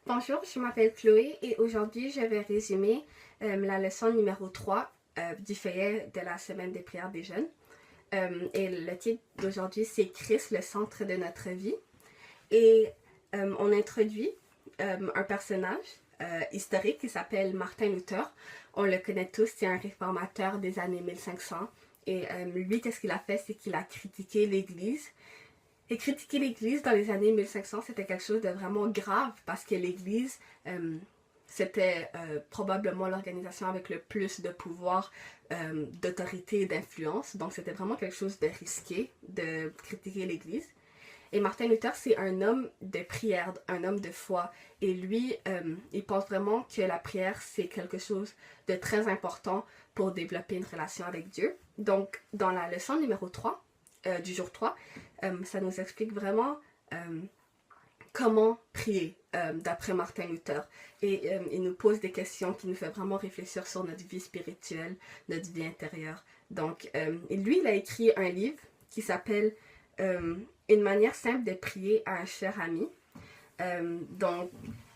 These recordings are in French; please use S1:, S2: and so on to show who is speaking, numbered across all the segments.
S1: Bonjour, je m'appelle Chloé et aujourd'hui je vais résumer la leçon numéro 3 du feuillet de la semaine des prières des jeunes. Et le titre d'aujourd'hui c'est Christ, le centre de notre vie. Et on introduit un personnage historique qui s'appelle Martin Luther. On le connaît tous, c'est un réformateur des années 1500. Et lui, qu'est-ce qu'il a fait? C'est qu'il a critiqué l'Église. Et critiquer l'Église dans les années 1500, c'était quelque chose de vraiment grave parce que l'Église, c'était probablement l'organisation avec le plus de pouvoir, d'autorité et d'influence. Donc c'était vraiment quelque chose de risqué de critiquer l'Église. Et Martin Luther, c'est un homme de prière, un homme de foi. Et lui, il pense vraiment que la prière, c'est quelque chose de très important pour développer une relation avec Dieu. Donc, dans la leçon numéro 3, du jour 3, ça nous explique vraiment comment prier d'après Martin Luther. Et il nous pose des questions qui nous fait vraiment réfléchir sur notre vie spirituelle, notre vie intérieure. Donc, lui, il a écrit un livre qui s'appelle Une manière simple de prier à un cher ami. Dans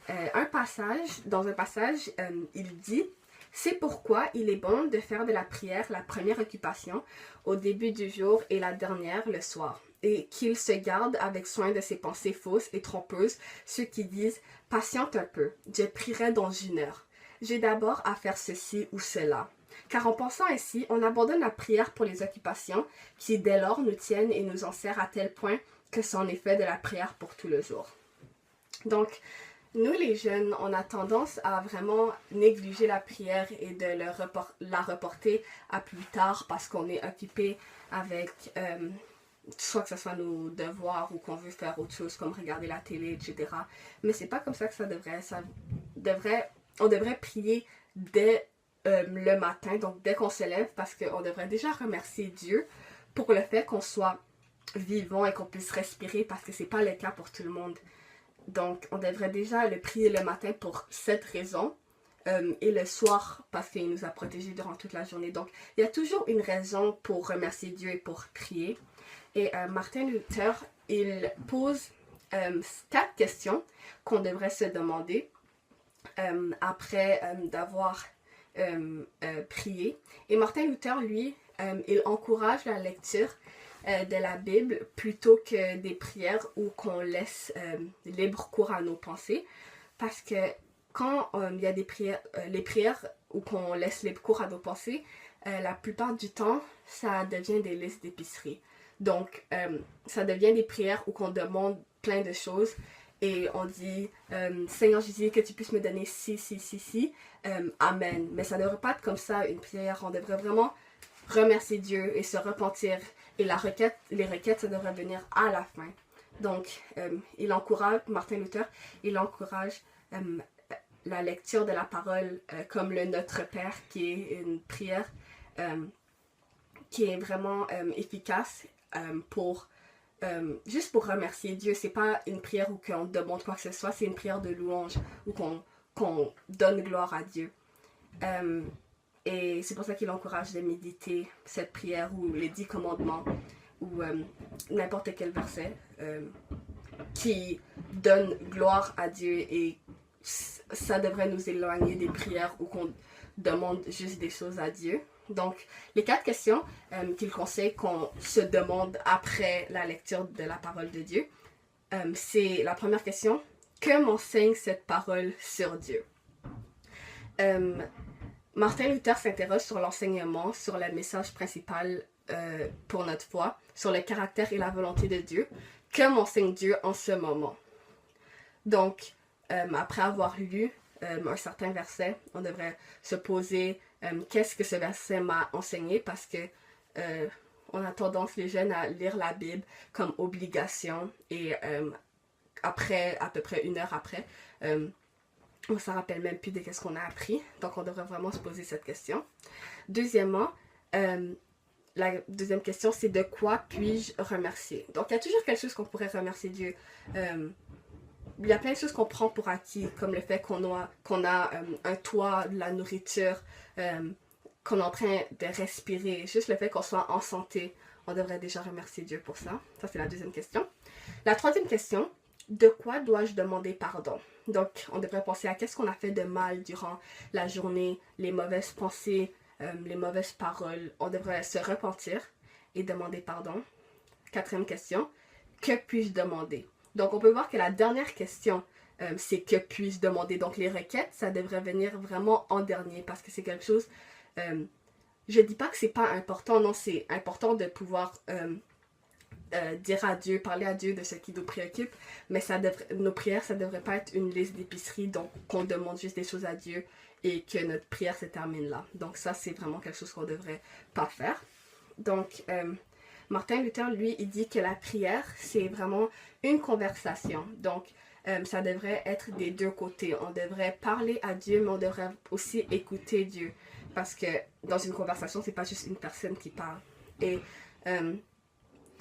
S1: un passage, il dit: c'est pourquoi il est bon de faire de la prière la première occupation au début du jour et la dernière le soir, et qu'il se garde avec soin de ses pensées fausses et trompeuses, ceux qui disent « Patiente un peu, je prierai dans 1 heure. J'ai d'abord à faire ceci ou cela. » Car en pensant ainsi, on abandonne la prière pour les occupations qui dès lors nous tiennent et nous enserrent à tel point que c'en est fait de la prière pour tout le jour. Donc, nous les jeunes, on a tendance à vraiment négliger la prière et de la reporter à plus tard parce qu'on est occupé avec soit que ce soit nos devoirs ou qu'on veut faire autre chose comme regarder la télé, etc. Mais c'est pas comme ça que ça devrait. On devrait prier dès le matin, donc dès qu'on se lève, parce qu'on devrait déjà remercier Dieu pour le fait qu'on soit vivant et qu'on puisse respirer, parce que c'est pas le cas pour tout le monde. Donc, on devrait déjà le prier le matin pour cette raison et le soir parce qu'il nous a protégés durant toute la journée. Donc, il y a toujours une raison pour remercier Dieu et pour prier. Et Martin Luther, il pose 4 questions qu'on devrait se demander après d'avoir prié. Et Martin Luther, lui, il encourage la lecture de la Bible plutôt que des prières où qu'on laisse libre cours à nos pensées, parce que quand il y a des prières, les prières où qu'on laisse libre cours à nos pensées, la plupart du temps, ça devient des listes d'épicerie. Donc, ça devient des prières où qu'on demande plein de choses et on dit Seigneur Jésus, que tu puisses me donner ci, Amen. Mais ça ne devrait pas être comme ça une prière. On devrait vraiment remercier Dieu et se repentir. Et les requêtes, ça devrait venir à la fin. Donc, Martin Luther, il encourage la lecture de la parole comme le Notre Père, qui est une prière qui est vraiment efficace juste pour remercier Dieu. C'est pas une prière où on demande quoi que ce soit, c'est une prière de louange où qu'on donne gloire à Dieu. Et c'est pour ça qu'il encourage de méditer cette prière ou les 10 commandements ou n'importe quel verset qui donne gloire à Dieu, et ça devrait nous éloigner des prières où qu'on demande juste des choses à Dieu. Donc, les 4 questions qu'il conseille qu'on se demande après la lecture de la parole de Dieu, c'est la première question: que m'enseigne cette parole sur Dieu? Martin Luther s'interroge sur l'enseignement, sur le message principal pour notre foi, sur le caractère et la volonté de Dieu. Que m'enseigne Dieu en ce moment? Donc, après avoir lu un certain verset, on devrait se poser qu'est-ce que ce verset m'a enseigné, parce que on a tendance, les jeunes, à lire la Bible comme obligation et après, à peu près 1 heure après, on ne s'en rappelle même plus de ce qu'on a appris. Donc, on devrait vraiment se poser cette question. Deuxièmement, la deuxième question, c'est de quoi puis-je remercier? Donc, il y a toujours quelque chose qu'on pourrait remercier Dieu. Il y a plein de choses qu'on prend pour acquis, comme le fait qu'on a un toit, de la nourriture, qu'on est en train de respirer. Juste le fait qu'on soit en santé, on devrait déjà remercier Dieu pour ça. Ça, c'est la deuxième question. La troisième question: de quoi dois-je demander pardon? Donc, on devrait penser à qu'est-ce qu'on a fait de mal durant la journée, les mauvaises pensées, les mauvaises paroles. On devrait se repentir et demander pardon. Quatrième question, que puis-je demander? Donc, on peut voir que la dernière question, c'est que puis-je demander. Donc, les requêtes, ça devrait venir vraiment en dernier parce que c'est quelque chose... je dis pas que c'est pas important, non, c'est important de pouvoir dire à Dieu, parler à Dieu de ce qui nous préoccupe, mais nos prières, ça devrait pas être une liste d'épicerie, donc qu'on demande juste des choses à Dieu et que notre prière se termine là. Donc ça, c'est vraiment quelque chose qu'on devrait pas faire. Donc, Martin Luther, lui, il dit que la prière, c'est vraiment une conversation. Donc, ça devrait être des deux côtés. On devrait parler à Dieu, mais on devrait aussi écouter Dieu. Parce que dans une conversation, c'est pas juste une personne qui parle. Et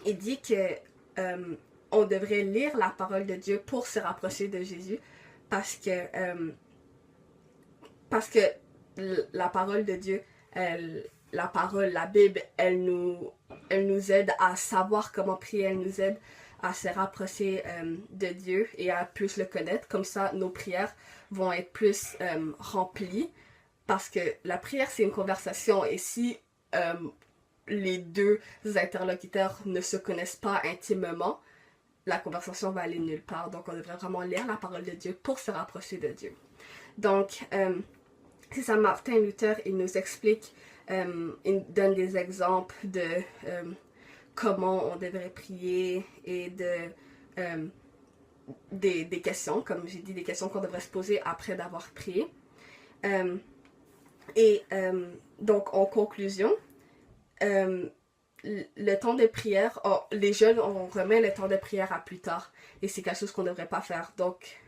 S1: il dit que on devrait lire la parole de Dieu pour se rapprocher de Jésus. Parce que la parole de Dieu, la Bible, elle nous aide à savoir comment prier, elle nous aide à se rapprocher de Dieu et à plus le connaître. Comme ça, nos prières vont être plus remplies parce que la prière, c'est une conversation et si les deux interlocuteurs ne se connaissent pas intimement, la conversation va aller nulle part. Donc, on devrait vraiment lire la parole de Dieu pour se rapprocher de Dieu. Donc, c'est ça, Martin Luther, il nous explique, il donne des exemples de comment on devrait prier et des questions, comme j'ai dit, des questions qu'on devrait se poser après d'avoir prié. Donc, en conclusion, le temps de prière, les jeunes, on remet le temps de prière à plus tard et c'est quelque chose qu'on ne devrait pas faire. Donc,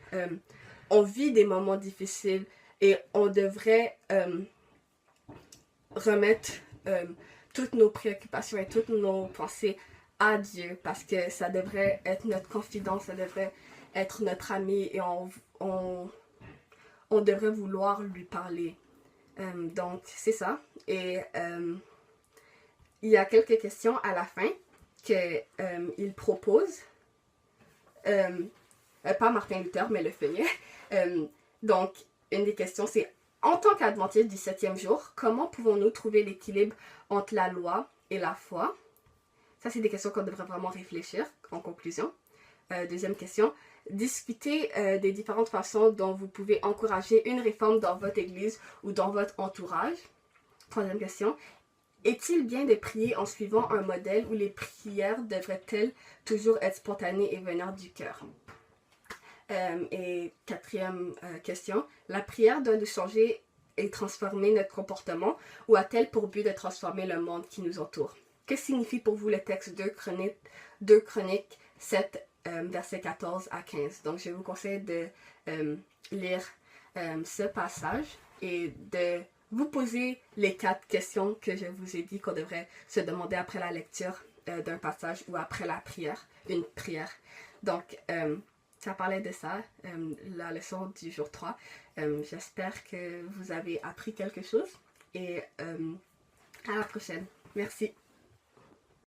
S1: on vit des moments difficiles et on devrait remettre toutes nos préoccupations et toutes nos pensées à Dieu parce que ça devrait être notre confidence, ça devrait être notre ami et on devrait vouloir lui parler. Donc, c'est ça. Et il y a quelques questions à la fin qu'il propose. Pas Martin Luther, mais le feuillet. Donc, une des questions, c'est en tant qu'adventiste du 7e jour, comment pouvons-nous trouver l'équilibre entre la loi et la foi? Ça, c'est des questions qu'on devrait vraiment réfléchir en conclusion. Deuxième question, discutez des différentes façons dont vous pouvez encourager une réforme dans votre église ou dans votre entourage. Troisième question, est-il bien de prier en suivant un modèle où les prières devraient-elles toujours être spontanées et venir du cœur? Et quatrième question, la prière doit nous changer et transformer notre comportement ou a-t-elle pour but de transformer le monde qui nous entoure? Que signifie pour vous le texte 2 Chroniques 7, versets 14 à 15? Donc, je vous conseille de lire ce passage et de vous poser les 4 questions que je vous ai dit qu'on devrait se demander après la lecture d'un passage ou après la prière, une prière. Donc, ça parlait de ça, la leçon du jour 3. J'espère que vous avez appris quelque chose et à la prochaine. Merci.